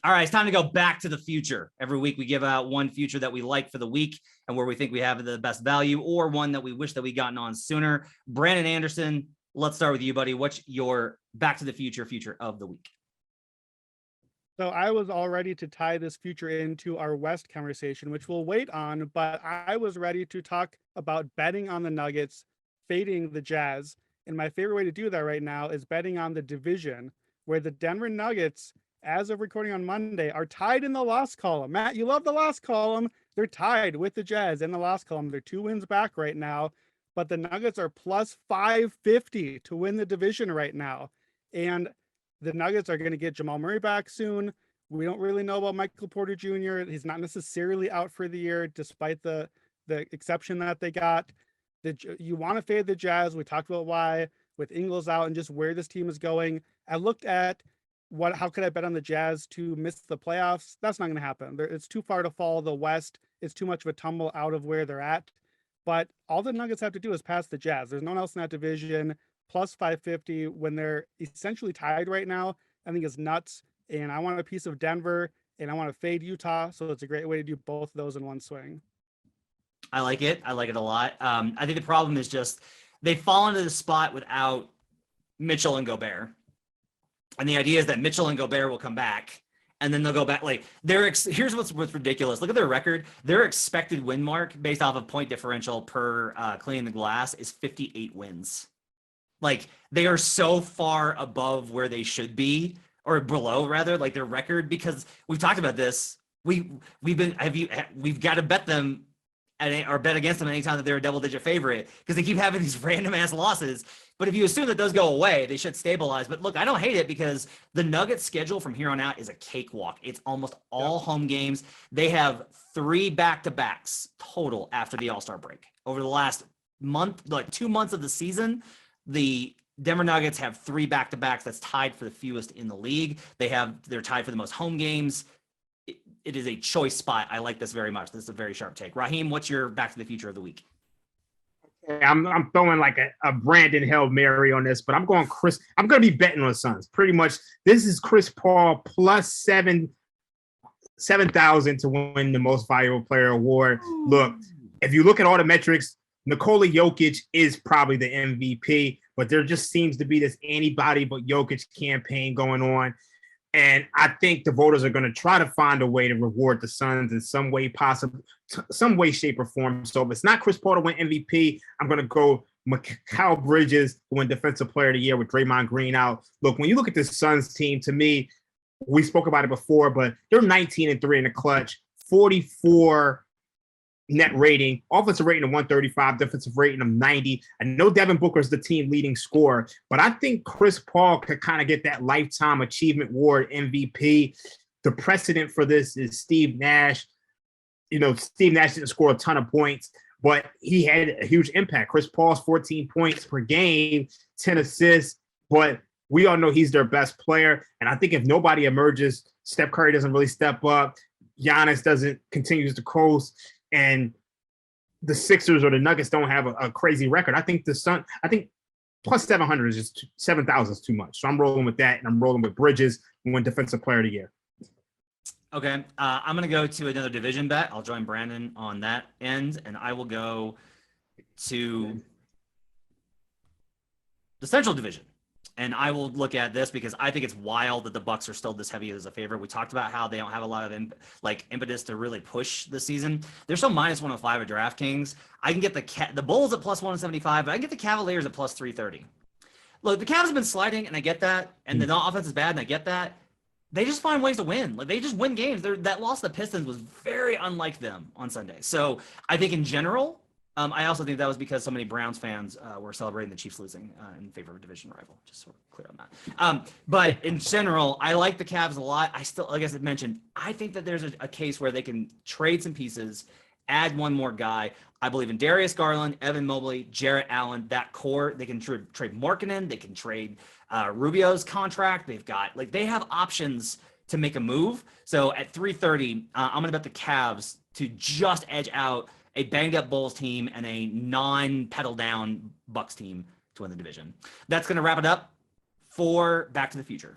All right, it's time to go back to the future. Every week we give out one future that we like for the week and where we think we have the best value, or one that we wish that we gotten on sooner. Brandon Anderson, let's start with you, buddy. What's your back to the future of the week? So I was all ready to tie this future into our West conversation, which we'll wait on, but I was ready to talk about betting on the Nuggets, fading the Jazz. And my favorite way to do that right now is betting on the division, where the Denver Nuggets, as of recording on Monday, are tied in the loss column. Matt, you love the loss column. They're tied with the Jazz in the loss column. They're 2 wins back right now, but the Nuggets are plus 550 to win the division right now. And the Nuggets are going to get Jamal Murray back soon. We don't really know about Michael Porter Jr. He's not necessarily out for the year, despite the exception that they got. You want to fade the Jazz. We talked about why with Ingles out and just where this team is going. I looked at how could I bet on the Jazz to miss the playoffs? That's not going to happen. It's too far to fall the West. It's too much of a tumble out of where they're at. But all the Nuggets have to do is pass the Jazz. There's no one else in that division. Plus 550 when they're essentially tied right now, I think is nuts. And I want a piece of Denver and I want to fade Utah. So it's a great way to do both of those in one swing. I like it. I like it a lot. I think the problem is just they fall into the spot without Mitchell and Gobert. And the idea is that Mitchell and Gobert will come back and then they'll go back. Like here's what's ridiculous. Look at their record. Their expected win mark based off of point differential per cleaning the glass is 58 wins. Like they are so far above where they should be, or below rather, like their record, because we've talked about this. We've got to bet them or bet against them anytime that they're a double-digit favorite because they keep having these random ass losses. But if you assume that those go away, they should stabilize. But look, I don't hate it because the Nuggets schedule from here on out is a cakewalk. It's almost all home games. They have 3 back-to-backs total after the All-Star break over the last month, like 2 months of the season. The Denver Nuggets have 3 back-to-backs. That's tied for the fewest in the league. They're tied for the most home games. It is a choice spot. I like this very much. This is a very sharp take. Raheem, what's your back to the future of the week? I'm throwing like a Brandon Hail Mary on this, but I'm going Chris. I'm going to be betting on the Suns. Pretty much, this is Chris Paul plus 7,000 to win the most valuable player award. Look, if you look at all the metrics, Nikola Jokic is probably the MVP, but there just seems to be this anybody but Jokic campaign going on. And I think the voters are going to try to find a way to reward the Suns in some way possible, some way, shape, or form. So if it's not Chris Paul to win MVP, I'm going to go Mikal Bridges to win Defensive Player of the Year with Draymond Green out. Look, when you look at the Suns team, to me, we spoke about it before, but they're 19-3 in the clutch, 44 net rating, offensive rating of 135, defensive rating of 90. I know Devin Booker is the team leading scorer, but I think Chris Paul could kind of get that lifetime achievement award MVP. The precedent for this is Steve Nash. You know, Steve Nash didn't score a ton of points, but he had a huge impact. Chris Paul's 14 points per game, 10 assists, but we all know he's their best player. And I think if nobody emerges, Steph Curry doesn't really step up, Giannis continues to coast, and the Sixers or the Nuggets don't have a crazy record. I think plus 700 is just 7,000 is too much. So I'm rolling with that, and I'm rolling with Bridges and win Defensive Player of the Year. Okay, I'm going to go to another division bet. I'll join Brandon on that end, and I will go to the Central Division. And I will look at this because I think it's wild that the Bucks are still this heavy as a favorite. We talked about how they don't have a lot of impetus to really push the season. They're still minus 105 at DraftKings. I can get the Bulls at plus 175, but I can get the Cavaliers at plus 330. Look, the Cavs have been sliding, and I get that. And the offense is bad, and I get that. They just find ways to win. Like, they just win games. That loss to the Pistons was very unlike them on Sunday. So I think in general, I also think that was because so many Browns fans were celebrating the Chiefs losing in favor of a division rival. Just sort of clear on that. But in general, I like the Cavs a lot. I still, like I mentioned, I think that there's a case where they can trade some pieces, add one more guy. I believe in Darius Garland, Evan Mobley, Jarrett Allen, that core. They can trade Markkanen. They can trade Rubio's contract. They have options to make a move. So at 330, I'm going to bet the Cavs to just edge out a banged-up Bulls team and a non-pedal-down Bucks team to win the division. That's going to wrap it up for Back to the Future.